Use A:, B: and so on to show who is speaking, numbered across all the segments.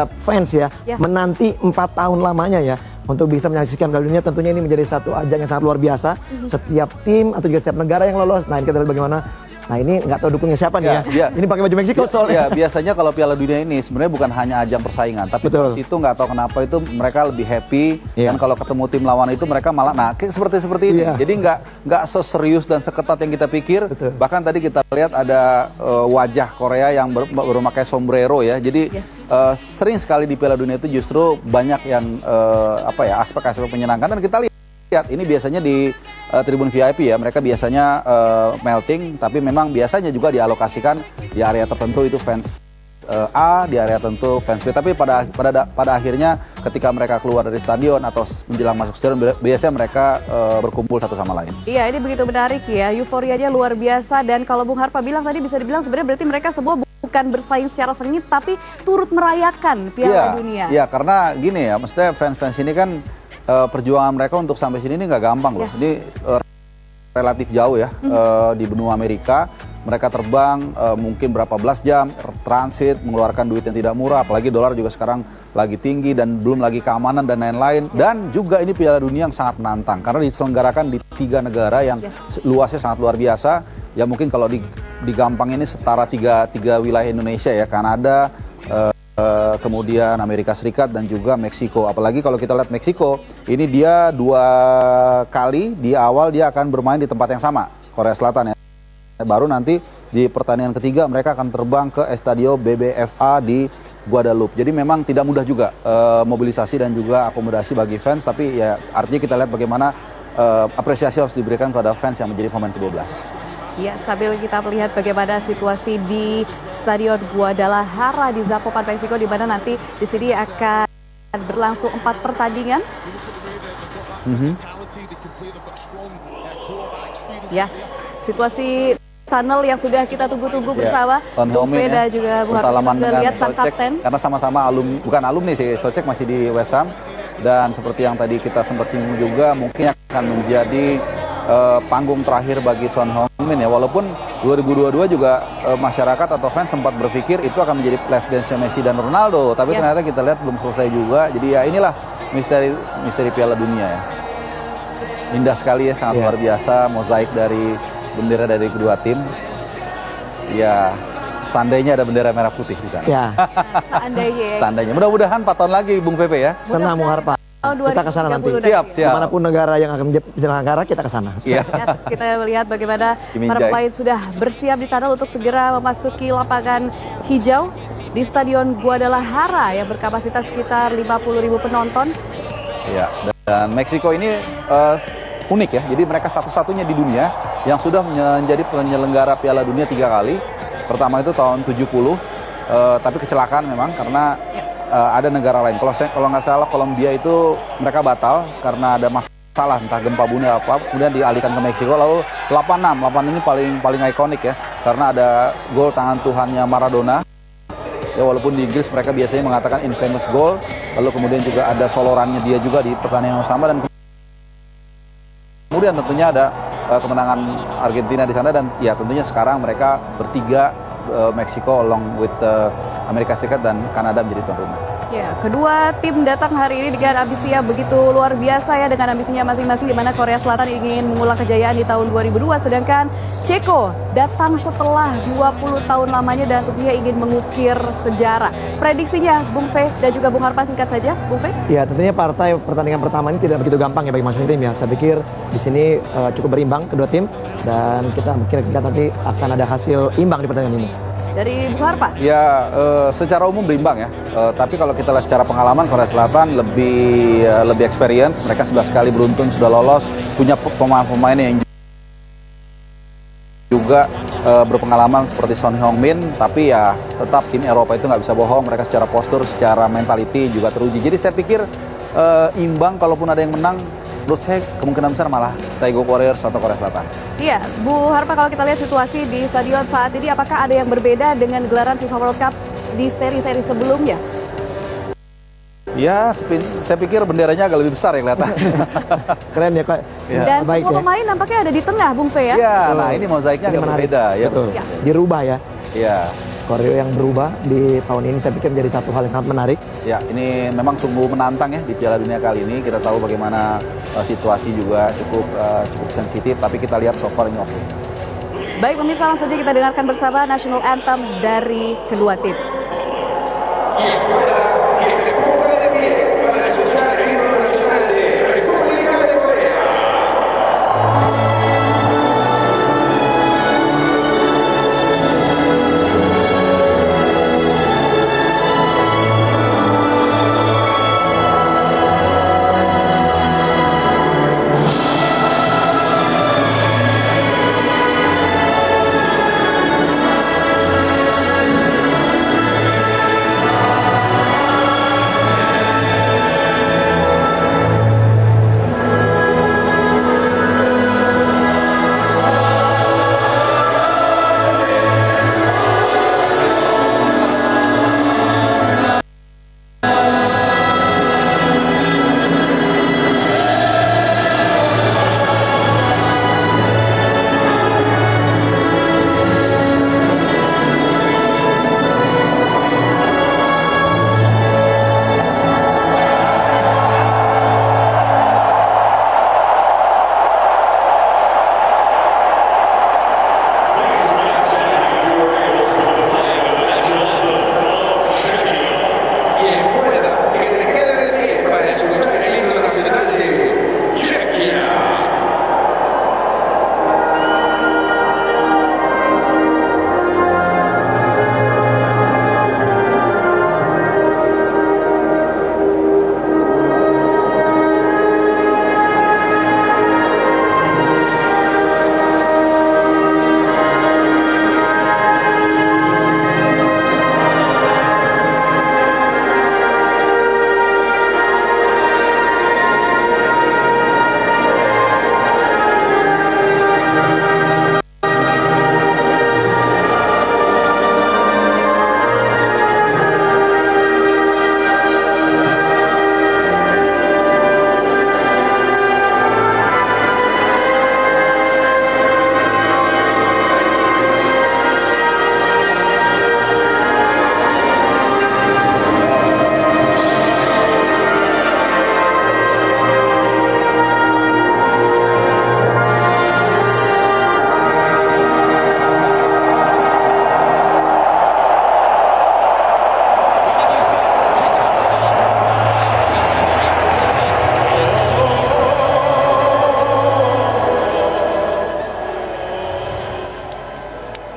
A: fans ya, menanti 4 tahun lamanya ya untuk bisa menyaksikan Piala Dunia. Tentunya ini menjadi satu ajang yang sangat luar biasa. Setiap tim atau juga setiap negara yang lolos. Nah, ini kita lihat bagaimana. Nah, ini nggak tahu dukungnya siapa nih ya. Ini pakai baju Meksiko soalnya.
B: Ya, biasanya kalau Piala Dunia ini sebenarnya bukan hanya ajang persaingan, tapi di situ nggak tahu kenapa itu mereka lebih happy. Dan kalau ketemu tim lawan itu mereka malah, nah seperti ini. Jadi nggak seserius dan seketat yang kita pikir. Bahkan tadi kita lihat ada wajah Korea yang berpakai sombrero ya. Jadi sering sekali di Piala Dunia itu justru banyak yang aspek-aspek menyenangkan, dan kita lihat ini biasanya di tribun VIP ya, mereka biasanya melting, tapi memang biasanya juga dialokasikan di area tertentu itu fans A, di area tertentu fans B. Tapi pada akhirnya ketika mereka keluar dari stadion atau menjelang masuk stadion, biasanya mereka berkumpul satu sama lain.
C: Iya, ini begitu menarik ya, euforianya luar biasa. Dan kalau Bung Harpa bilang tadi, bisa dibilang sebenarnya berarti mereka semua bukan bersaing secara sengit, tapi turut merayakan Piala Dunia.
B: Iya, karena gini ya, maksudnya fans-fans ini kan perjuangan mereka untuk sampai sini ini nggak gampang loh. Ini relatif jauh ya, di benua Amerika. Mereka terbang mungkin berapa belas jam, transit, mengeluarkan duit yang tidak murah. Apalagi dolar juga sekarang lagi tinggi, dan belum lagi keamanan dan lain-lain. Dan juga ini Piala Dunia yang sangat menantang, karena diselenggarakan di 3 negara yang luasnya sangat luar biasa. Ya mungkin kalau digampang ini setara tiga wilayah Indonesia ya, Kanada, kemudian Amerika Serikat, dan juga Meksiko. Apalagi kalau kita lihat Meksiko, ini dia 2 kali di awal dia akan bermain di tempat yang sama, Korea Selatan ya. Baru nanti di pertandingan ketiga mereka akan terbang ke Estadio BBVA di Guadalupe. Jadi memang tidak mudah juga mobilisasi dan juga akomodasi bagi fans, tapi ya artinya kita lihat bagaimana apresiasi harus diberikan kepada fans yang menjadi pemain ke-12.
C: Ya, sambil kita melihat bagaimana situasi di Stadion Guadalajara di Zapopan, Meksiko, di mana nanti di sini akan berlangsung 4 pertandingan. Yes, situasi tunnel yang sudah kita tunggu-tunggu bersama. Bung Fe dan juga Bung Harpa sudah lihat sang kapten.
B: Karena sama-sama bukan alumni sih, Socek masih di West Ham. Dan seperti yang tadi kita sempat singgung juga, mungkin akan menjadi panggung terakhir bagi Son Heung-min ya. Walaupun 2022 juga masyarakat atau fans sempat berpikir itu akan menjadi last dance Messi dan Ronaldo, tapi ternyata kita lihat belum selesai juga. Jadi ya inilah misteri Piala Dunia ya. Indah sekali ya, sangat luar biasa, mozaik dari bendera dari kedua tim. Ya, seandainya ada bendera merah putih di sana.
A: Ya.
C: Seandainya.
B: Mudah-mudahan 4 tahun lagi Bung Pepe ya.
A: Tenang Bung Harpa. Kita ke sana nanti.
B: Siap.
A: Manapun negara yang akan menyelenggara, kita ke sana.
C: Yes, kita melihat bagaimana para pemain sudah bersiap di tunnel untuk segera memasuki lapangan hijau di Stadion Guadalajara yang berkapasitas sekitar 50.000 penonton.
B: Ya, dan Meksiko ini unik ya. Jadi mereka satu-satunya di dunia yang sudah menjadi penyelenggara Piala Dunia 3 kali. Pertama itu tahun 70, tapi kecelakaan memang karena ada negara lain. Kalau nggak salah Kolombia itu mereka batal karena ada masalah, entah gempa bumi apa, kemudian dialihkan ke Meksiko. Lalu 86 ini paling ikonik ya, karena ada gol tangan Tuhannya Maradona. Ya, walaupun di Inggris mereka biasanya mengatakan infamous goal. Lalu kemudian juga ada solorannya dia juga di pertandingan yang sama, dan kemudian tentunya ada kemenangan Argentina di sana. Dan ya tentunya sekarang mereka bertiga, Meksiko along with Amerika Serikat dan Kanada menjadi tuan rumah.
C: Ya, kedua tim datang hari ini dengan ambisi yang begitu luar biasa ya, dengan ambisinya masing-masing, di mana Korea Selatan ingin mengulang kejayaan di tahun 2002, sedangkan Ceko datang setelah 20 tahun lamanya dan tentunya ingin mengukir sejarah. Prediksinya Bung Fe dan juga Bung Harpa, singkat saja, Bung Fe.
A: Ya, tentunya pertandingan pertama ini tidak begitu gampang ya bagi masing-masing tim ya. Saya pikir di sini cukup berimbang kedua tim, dan kita mungkin nanti akan ada hasil imbang di pertandingan ini.
C: Dari Bung Harpa?
B: Ya, secara umum berimbang ya. Tapi kalau kita lihat secara pengalaman, Korea Selatan lebih experience. Mereka 11 kali beruntun sudah lolos, punya pemain-pemain yang juga berpengalaman seperti Son Heung-min. Tapi ya tetap tim Eropa itu nggak bisa bohong. Mereka secara postur, secara mentality juga teruji. Jadi saya pikir imbang, kalaupun ada yang menang, menurut saya kemungkinan besar malah Taegu Warriors atau Korea Selatan.
C: Iya, Bu Harpa, kalau kita lihat situasi di stadion saat ini, apakah ada yang berbeda dengan gelaran FIFA World Cup di seri-seri sebelumnya?
B: Ya, saya pikir benderanya agak lebih besar ya kelihatan.
A: Keren ya, Kak.
C: Ya. Dan semua pemain nampaknya ada di tengah, Bung Fe ya?
B: Iya, nah ini mozaiknya agak berbeda ya.
A: Betul. Ya. Dirubah ya.
B: Iya.
A: koreo yang berubah di tahun ini saya pikir menjadi satu hal yang sangat menarik.
B: Ya, ini memang sungguh menantang ya di Piala Dunia kali ini. Kita tahu bagaimana situasi juga cukup sensitif, tapi kita lihat so far ini oke.
C: Baik pemirsa, langsung saja kita dengarkan bersama National Anthem dari kedua tim.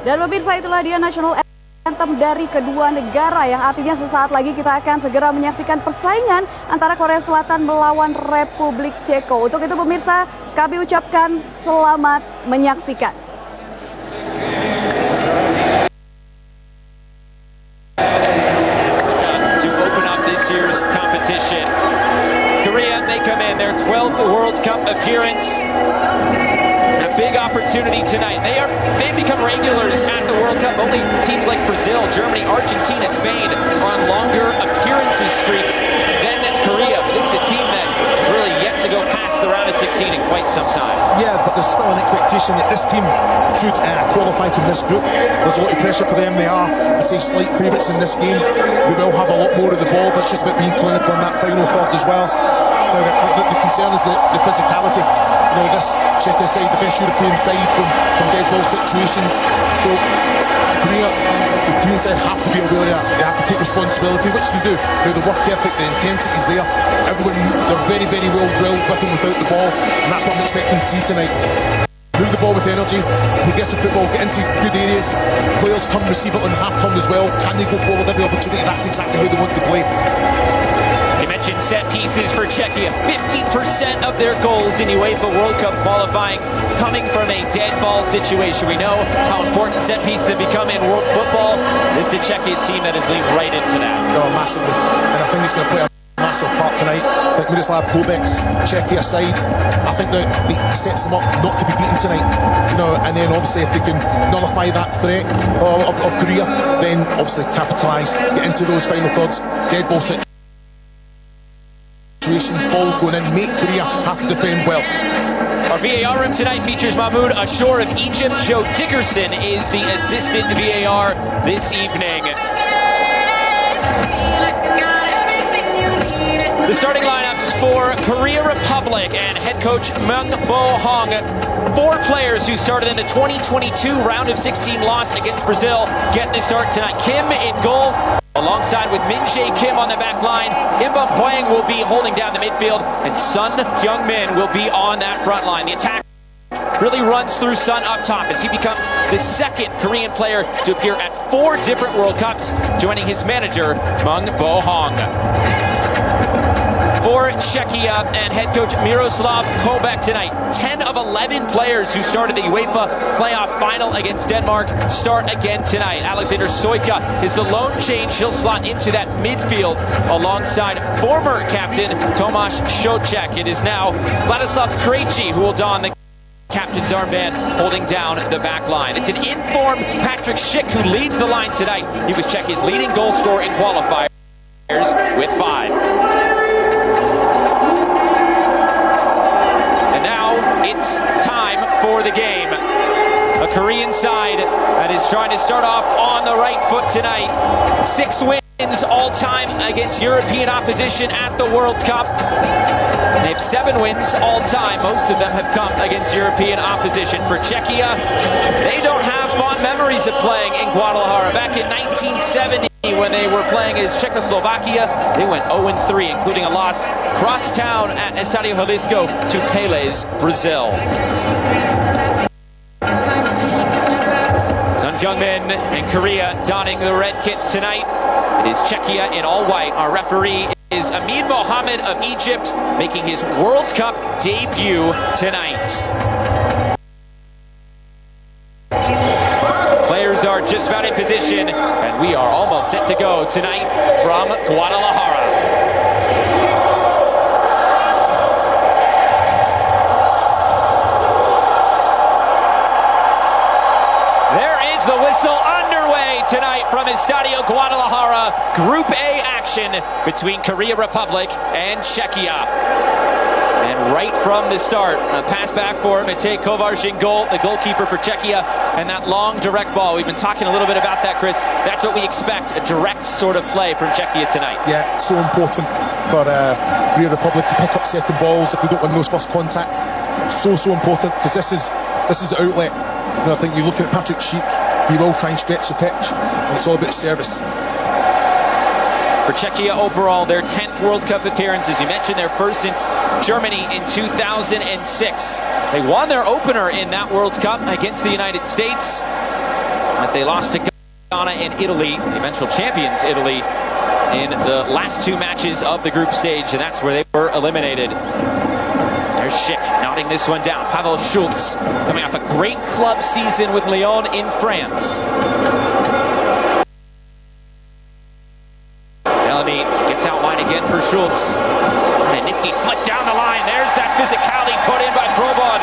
C: Dan pemirsa, itulah dia National Anthem dari kedua negara yang artinya sesaat lagi kita akan segera menyaksikan persaingan antara Korea Selatan melawan Republik Ceko. Untuk itu pemirsa, kami ucapkan selamat menyaksikan.
D: To open up this year's competition, Korea may come in their 12th World Cup appearance. A big opportunity tonight. They become regulars at the World Cup. Only teams like Brazil, Germany, Argentina, Spain are on longer appearances streaks than Korea. But this is a team that is really yet to go past the round of 16 in quite some time.
E: Yeah, but there's still an expectation that this team should qualify from this group. There's a lot of pressure for them. They are, I'd say, slight favourites in this game. They will have a lot more of the ball, but it's just about being clinical in that final third as well. Now, the concern is the physicality. You know, this Czechia side, the best European side from dead ball situations. So the Korean side have to be aware of that. They have to take responsibility, which they do. You know, the work ethic, the intensity is there. Everyone, they're very, very well drilled with and without the ball, and that's what I'm expecting to see tonight. Move the ball with energy, progressive football, get into good areas. Players come receive it on half-time as well. Can they go forward every opportunity? That's exactly how they want to play.
D: You mentioned set pieces for Czechia. 50% of their goals in UEFA World Cup qualifying coming from a dead ball situation. We know how important set pieces have become in world football. This is a Czechia team that has leaned right into that.
E: Oh, massively. And I think it's going to play a massive part tonight. I think Miroslav Kobek's Czechia side, I think that it sets them up not to be beaten tonight. You know, and then obviously if they can nullify that threat of Korea, then obviously capitalise, get into those final thirds, dead ball situations. situations, balls going in, make Korea have to defend well.
D: Our VAR room tonight features Mahmoud Ashur of Egypt. Joe Dickerson is the assistant VAR this evening. The starting lineups for Korea Republic and head coach Mung Bo Hong. 4 players who started in the 2022 round of 16 loss against Brazil getting a start tonight. Kim in goal, alongside with Min Jae Kim on the back line. Im Bum Hwang will be holding down the midfield, and Sun Hyung-min will be on that front line. The attack really runs through Sun up top as he becomes the second Korean player to appear at 4 different World Cups, joining his manager, Mung Bo Hong. For Czechia and head coach Miroslav Kobek tonight, 10 of 11 players who started the UEFA playoff final against Denmark start again tonight. Alexander Sojka is the lone change. He'll slot into that midfield alongside former captain Tomáš Souček. It is now Vladislav Krejci who will don the captain's armband, holding down the back line. It's an in-form Patrick Schick who leads the line tonight. He was Czechia's leading goal scorer in qualifiers with 5. It's time for the game. A Korean side that is trying to start off on the right foot tonight. 6 wins all-time against European opposition at the World Cup. They have 7 wins all-time. Most of them have come against European opposition. For Czechia, they don't have fond memories of playing in Guadalajara. Back in 1970, when they were playing as Czechoslovakia, they went 0-3, including a loss cross town at Estadio Jalisco to Pele's Brazil. Sun Hyung-min and Korea donning the red kits tonight. It is Czechia in all white. Our referee is Amin Mohammed of Egypt, making his World Cup debut tonight. Players are just about in position, and we are almost set to go tonight from Guadalajara. There is the whistle underway tonight from Estadio Guadalajara. Group A action between Korea Republic and Czechia. And right from the start, a pass back for Matej Kovář in goal, the goalkeeper for Czechia, and that long direct ball. We've been talking a little bit about that, Chris. That's what we expect, a direct sort of play from Czechia tonight.
E: Yeah, so important for Korea Republic to pick up second balls if they don't win those first contacts. So important, because this is the outlet. And I think you're looking at Patrick Schick, he will try and stretch the pitch, and it's all about service.
D: For Czechia overall, their 10th World Cup appearance, as you mentioned, their first since Germany in 2006. They won their opener in that World Cup against the United States, but they lost to Ghana and Italy, the eventual champions Italy, in the last 2 matches of the group stage, and that's where they were eliminated. There's Schick knotting this one down. Pavel Schulz coming off a great club season with Lyon in France. Gets out line again for Schulz. And a nifty foot down the line. There's that physicality put in by Probod.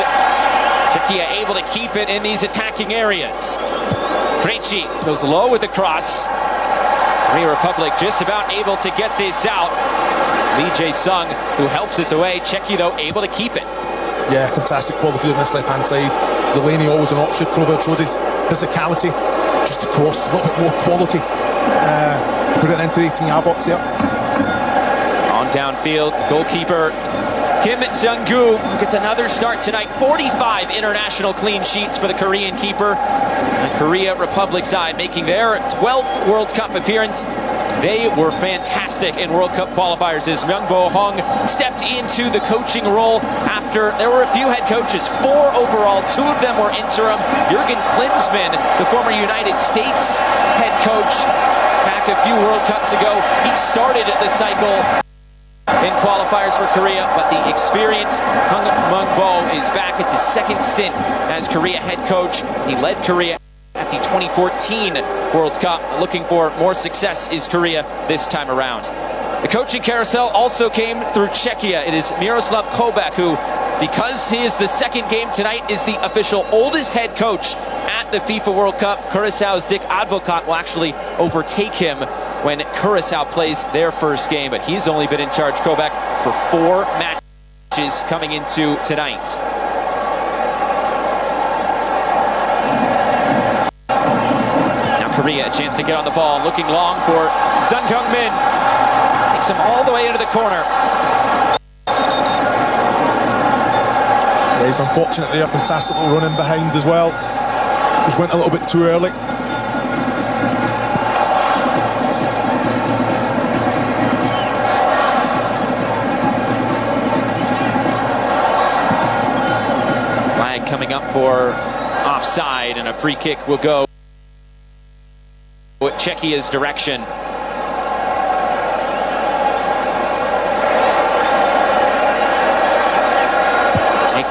D: Czechia able to keep it in these attacking areas. Krejci goes low with the cross. Korea Republic just about able to get this out. It's Lee Jae-sung who helps this away. Czechia, though, able to keep it.
E: Yeah, fantastic quality on this left-hand side. Delaney always an option. Probod showed his physicality. Just across, a little bit more quality. To put it into the 18-yard box here.
D: On downfield, goalkeeper Kim Jung-gu gets another start tonight. 45 international clean sheets for the Korean keeper. The Korea Republic side making their 12th World Cup appearance. They were fantastic in World Cup qualifiers as Mung Bo Hong stepped into the coaching role after there were a few head coaches, 4 overall, 2 of them were interim. Jürgen Klinsmann, the former United States head coach, back a few World Cups ago, he started the cycle in qualifiers for Korea, but the experience, Mung Bo is back. It's his 2nd stint as Korea head coach. He led Korea at the 2014 World Cup. Looking for more success is Korea this time around. The coaching carousel also came through Czechia. It is Miroslav Kobek who, because he is the 2nd game tonight, is the official oldest head coach at the FIFA World Cup. Curaçao's Dick Advocat will actually overtake him when Curacao plays their first game, but he's only been in charge, Kovac, for 4 matches coming into tonight. Now Korea, a chance to get on the ball, looking long for Sun Kyung-min. Takes him all the way into the corner.
E: Yeah, he's unfortunate there, fantastic little run in behind as well. Just went a little bit too early.
D: Flag coming up for offside, and a free kick will go Czechia's direction.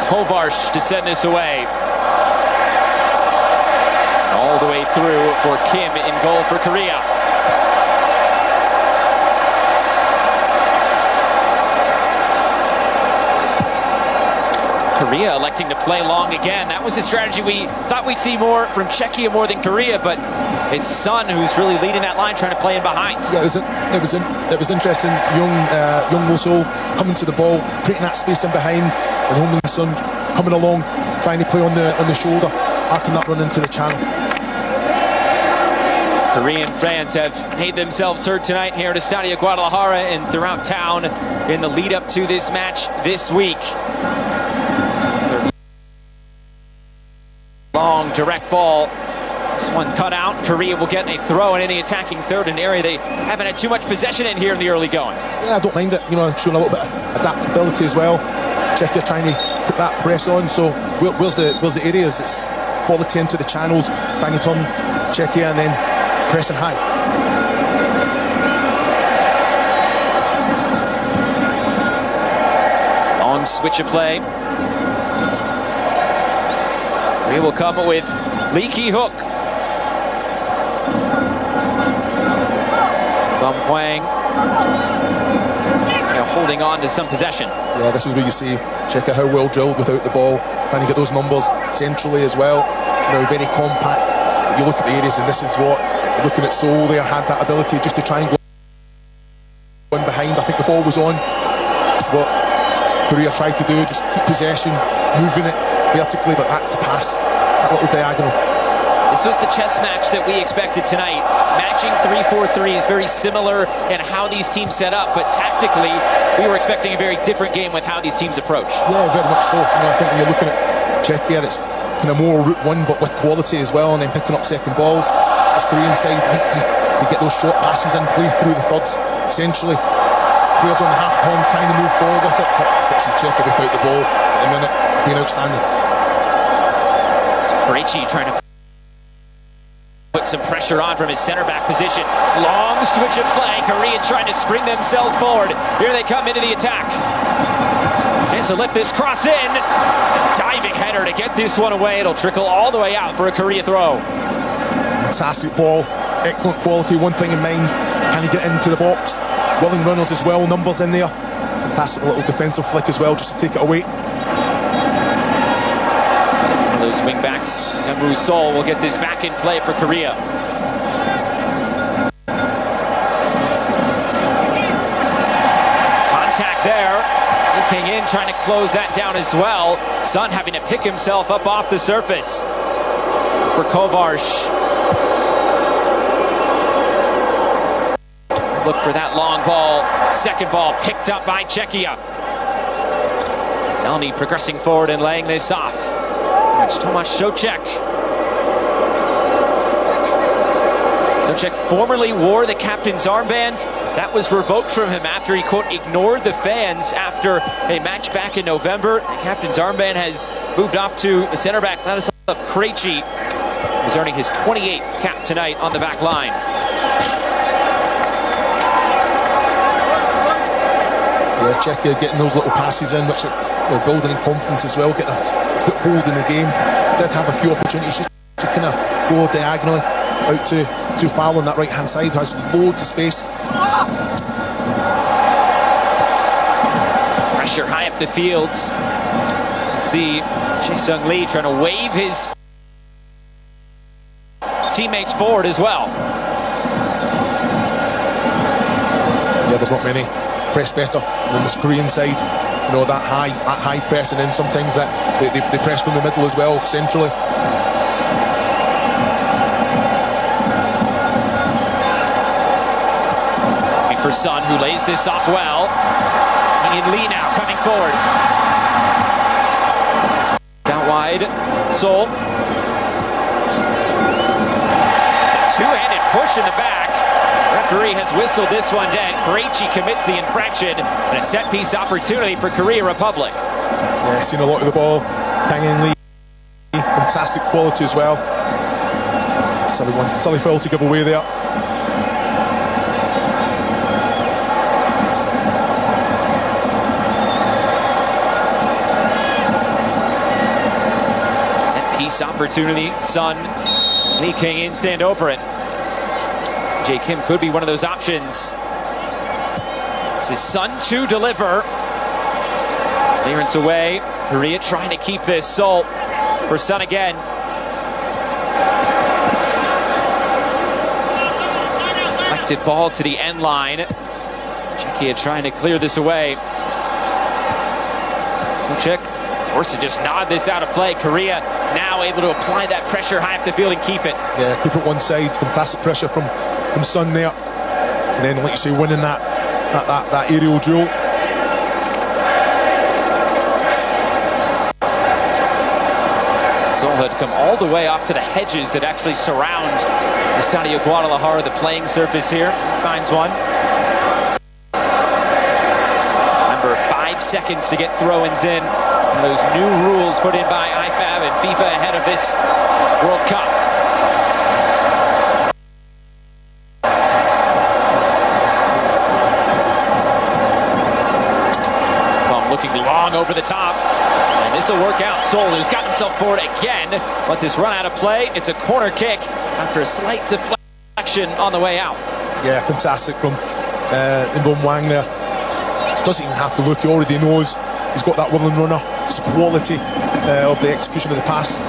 D: Kovarš to send this away. All the way through for Kim in goal for Korea. Korea electing to play long again. That was a strategy we thought we'd see more from Czechia more than Korea, but it's Sun who's really leading that line, trying to play in behind.
E: Yeah, it was interesting. Young Mosul coming to the ball, creating that space in behind, and Hong Sun coming along, trying to play on the shoulder after that run into the channel.
D: Korean fans have made themselves heard tonight here at Estadio Guadalajara and throughout town in the lead up to this match this week. Long direct ball. This one cut out. Korea will get a throw, and in the attacking third, an area they haven't had too much possession in here in the early going.
E: Yeah, I don't mind it. You know, showing a little bit of adaptability as well. Czechia trying to put that press on. So where's the areas? It's quality into the channels, trying to turn Czechia and then pressing high.
D: Long switch of play. We will come with Lee Ki-hook. Bum Hwang holding on to some possession.
E: Yeah, this is where you see Czechia how well drilled without the ball, trying to get those numbers centrally as well. You know, very compact. You look at the areas, and this is what looking at Seoul there had that ability just to try and go in behind. I think the ball was on. That's what Korea tried to do, just keep possession, moving it vertically, but that's the pass, that little diagonal.
D: This was the chess match that we expected tonight. Matching 3-4-3 is very similar in how these teams set up, but tactically, we were expecting a very different game with how these teams approach.
E: Yeah, very much so. You know, I think when you're looking at Czechia, it's kind of more route one, but with quality as well, and then picking up second balls. This Korean side like to get those short passes in, play through the thirds, essentially. Players on the half-turn trying to move forward with it, but see Czechia without the ball at the minute, being outstanding.
D: It's Krejci trying to put some pressure on from his center-back position. Long switch of play. Korea trying to spring themselves forward. Here they come into the attack. Chance to let this cross in. Diving header to get this one away. It'll trickle all the way out for a Korea throw.
E: Fantastic ball. Excellent quality. One thing in mind. Can he get into the box? Willing runners as well. Numbers in there. Fantastic little defensive flick as well, just to take it away.
D: Those wing backs, Young Sol will get this back in play for Korea. Contact there. Looking in, trying to close that down as well. Sun having to pick himself up off the surface for Kovarš. Look for that long ball. Second ball picked up by Czechia. Zelny progressing forward and laying this off. It's Tomáš Souček. Souček formerly wore the captain's armband. That was revoked from him after he, quote, ignored the fans after a match back in November. The captain's armband has moved off to the center back, Ladislav Krejci, who's earning his 28th cap tonight on the back line.
E: Yeah, Czechia getting those little passes in, which are building in confidence as well, getting a foothold in the game. Did have a few opportunities just to kind of go diagonally out to Fowler on that right hand side, who has loads of space.
D: Some pressure high up the field. See Jae-sung Lee trying to wave his teammates forward as well.
E: Yeah, there's not many press better than this Korean side. You know, that high press, and then sometimes that they press from the middle as well, centrally.
D: For Son, who lays this off well. And Lee now coming forward. Down wide, Seoul. Two-handed push in the back. Referee has whistled this one down. Krejci commits the infraction, and a set-piece opportunity for Korea Republic.
E: Yeah, seen a lot of the ball. Hanging Lee, fantastic quality as well. Silly foul to give away there.
D: Set-piece opportunity. Son, Lee Kang-in stand over it. Jae Kim could be one of those options. This is Son to deliver. Clearance away. Korea trying to keep this. Seoul for Son again. Deflected ball to the end line. Czechia trying to clear this away. Suchek forced to just nod this out of play. Korea now able to apply that pressure high up the field and keep it.
E: Yeah, keep it one side. Fantastic pressure from Son there. And then, like you say, winning that aerial duel.
D: Seoul had come all the way off to the hedges that actually surround the Estadio Guadalajara, the playing surface here. Finds one. Remember, 5 seconds to get throw-ins in. One of those new rules put in by IFAB and FIFA ahead of this World Cup. Looking long over the top, and this will work out. Seoul, who's got himself forward again, let this run out of play. It's a corner kick after a slight deflection on the way out.
E: Yeah, fantastic from Inbom Wang there. Doesn't even have to look, he already knows. He's got that whirling runner. Just the quality of the execution of the pass.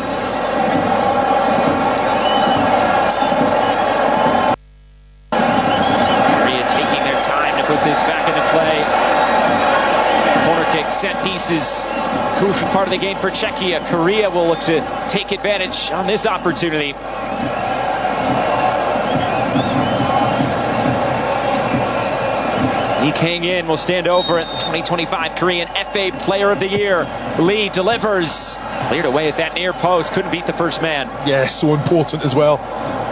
D: Korea taking their time to put this back into play. Corner kick, set pieces, crucial part of the game for Czechia. Korea will look to take advantage on this opportunity. Lee Kang-in will stand over at 2025 Korean FA Player of the Year. Lee delivers, cleared away at that near post, couldn't beat the first man.
E: Yeah, so important as well.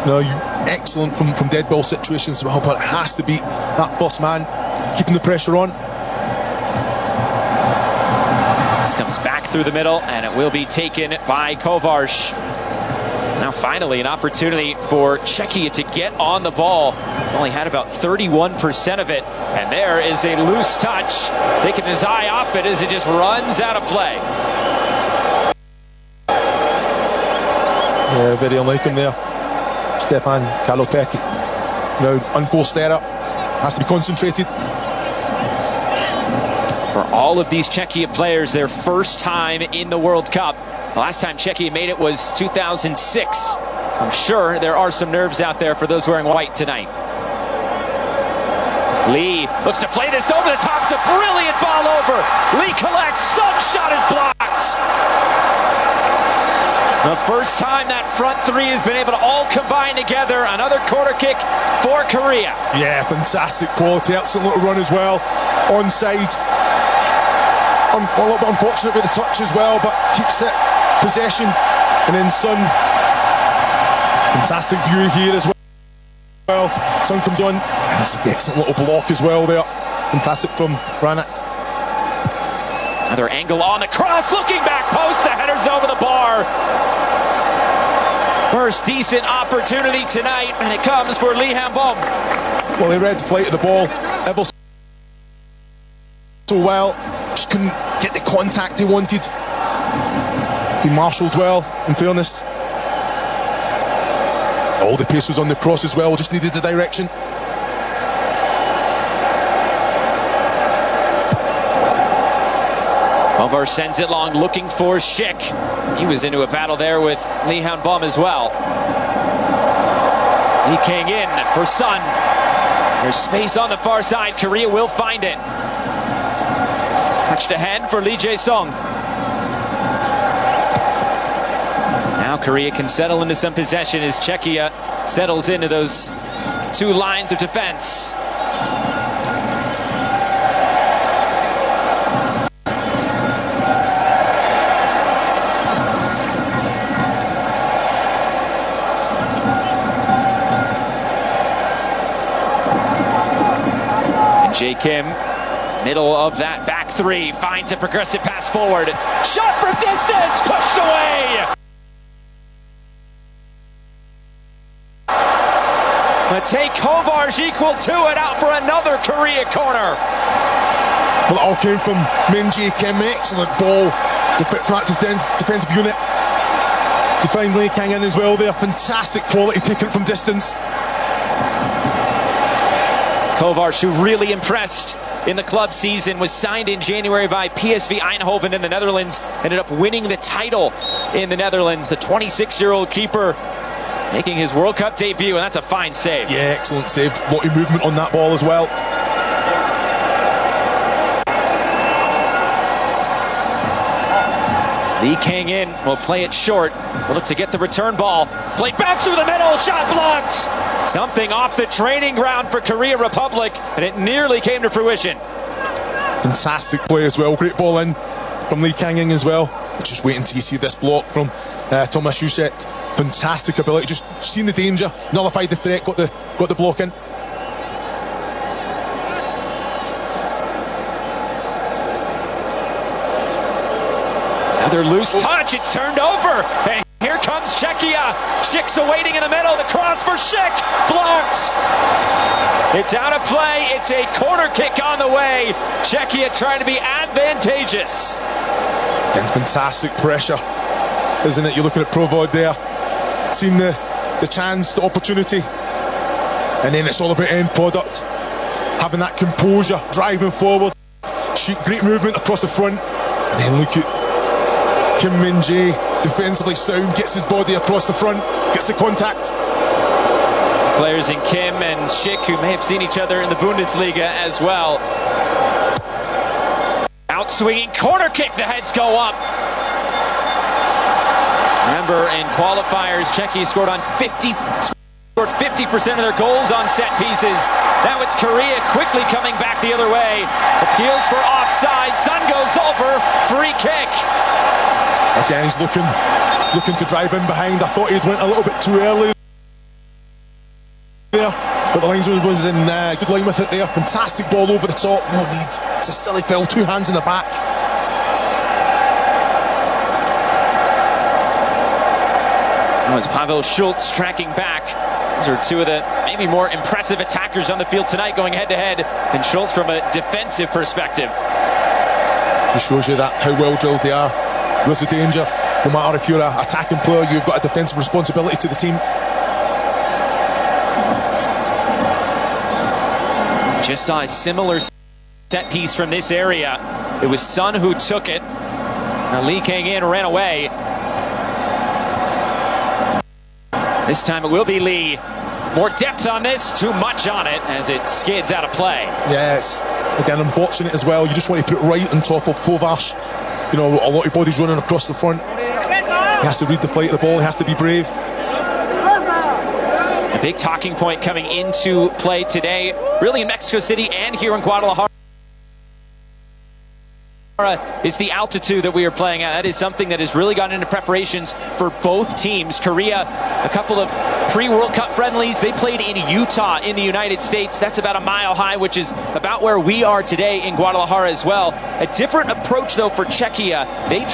E: No, excellent from dead ball situations as well, but it has to beat that first man, keeping the pressure on.
D: This comes back through the middle, and it will be taken by Kovarch. Now finally an opportunity for Czechia to get on the ball. Only had about 31% of it, and there is a loose touch. Taking his eye off it as it just runs out of play.
E: Yeah, very unlike him there. Stepan Kalopeki. Now, unforced error. Has to be concentrated.
D: For all of these Czechia players, their first time in the World Cup. The last time Czechia made it was 2006. I'm sure there are some nerves out there for those wearing white tonight. Lee looks to play this over the top. It's a brilliant ball over. Lee collects. Sung's shot is blocked. The first time that front three has been able to all combine together. Another corner kick for Korea.
E: Yeah, fantastic quality. Excellent little run as well. Onside. A little bit unfortunate with the touch as well, but keeps it possession. And then Son. Fantastic view here as well. Son comes on. And it's an excellent little block as well there. Fantastic from Ranat.
D: Another angle on the cross, looking back post, the header's over the bar. First decent opportunity tonight, and it comes for Lee Han-bom.
E: Well, he read the flight of the ball ever so well, just couldn't get the contact he wanted. He marshalled well, in fairness. All the pace was on the cross as well, just needed the direction.
D: Kovar sends it long, looking for Schick. He was into a battle there with Lee Han-bom as well. Lee Kang-in for Son. There's space on the far side. Korea will find it. Touched ahead for Lee Jae-sung. Now Korea can settle into some possession as Czechia settles into those two lines of defense. Jae Kim, middle of that back three, finds a progressive pass forward. Shot from distance, pushed away! Matej Kovar's equal to it, out for another Korea corner.
E: Well, it all came from Jae Kim. Excellent ball for that defensive unit. To find Lee Kang in as well there. Fantastic quality taking it from distance.
D: Kovar, who really impressed in the club season, was signed in January by PSV Eindhoven in the Netherlands, ended up winning the title in the Netherlands. The 26-year-old keeper making his World Cup debut, and that's a fine save.
E: Yeah, excellent save. A lot of movement on that ball as well.
D: Lee Kang-in will play it short. Will look to get the return ball. Played back through the middle, shot blocked! Something off the training ground for Korea Republic, and it nearly came to fruition.
E: Fantastic play as well. Great ball in from Lee Kang-in as well. Just waiting till you see this block from Thomas Jusek. Fantastic ability, just seen the danger, nullified the threat, got the block in.
D: Another loose touch, it's turned over, and here comes Czechia. Schick's awaiting in the middle, the cross for Schick, blocked. It's out of play, it's a corner kick on the way. Czechia trying to be advantageous.
E: And fantastic pressure, isn't it? You're looking at Provod there, seen the chance, the opportunity, and then it's all about end product. Having that composure, driving forward, great movement across the front, and then look at Kim Min-jae, defensively sound, gets his body across the front, gets the contact.
D: Players in Kim and Schick who may have seen each other in the Bundesliga as well. Out-swinging corner kick, the heads go up. Remember, in qualifiers, Czechia scored 50% of their goals on set pieces. Now it's Korea quickly coming back the other way. Appeals for offside, sun goes over, free kick.
E: Again, he's looking to drive in behind. I thought he'd went a little bit too early there, but the linesman was in good line with it there. Fantastic ball over the top, no need. It's a silly foul, two hands in the back.
D: Now it's Pavel Schultz tracking back. These are two of the maybe more impressive attackers on the field tonight, going head-to-head, and Schultz from a defensive perspective.
E: Just shows you that how well drilled they are. There's the danger. No matter if you're an attacking player, you've got a defensive responsibility to the team.
D: Just saw a similar set piece from this area. It was Sun who took it. Now Lee Kang-in ran away. This time it will be Lee. More depth on this, too much on it as it skids out of play.
E: Yes, again, unfortunate as well. You just want to put it right on top of Kovac. You know, a lot of bodies running across the front. He has to read the flight of the ball, he has to be brave.
D: A big talking point coming into play today, really in Mexico City and here in Guadalajara, is the altitude that we are playing at. That is something that has really gotten into preparations for both teams. Korea, a couple of pre-World Cup friendlies. They played in Utah in the United States. That's about a mile high, which is about where we are today in Guadalajara as well. A different approach, though, for Czechia. They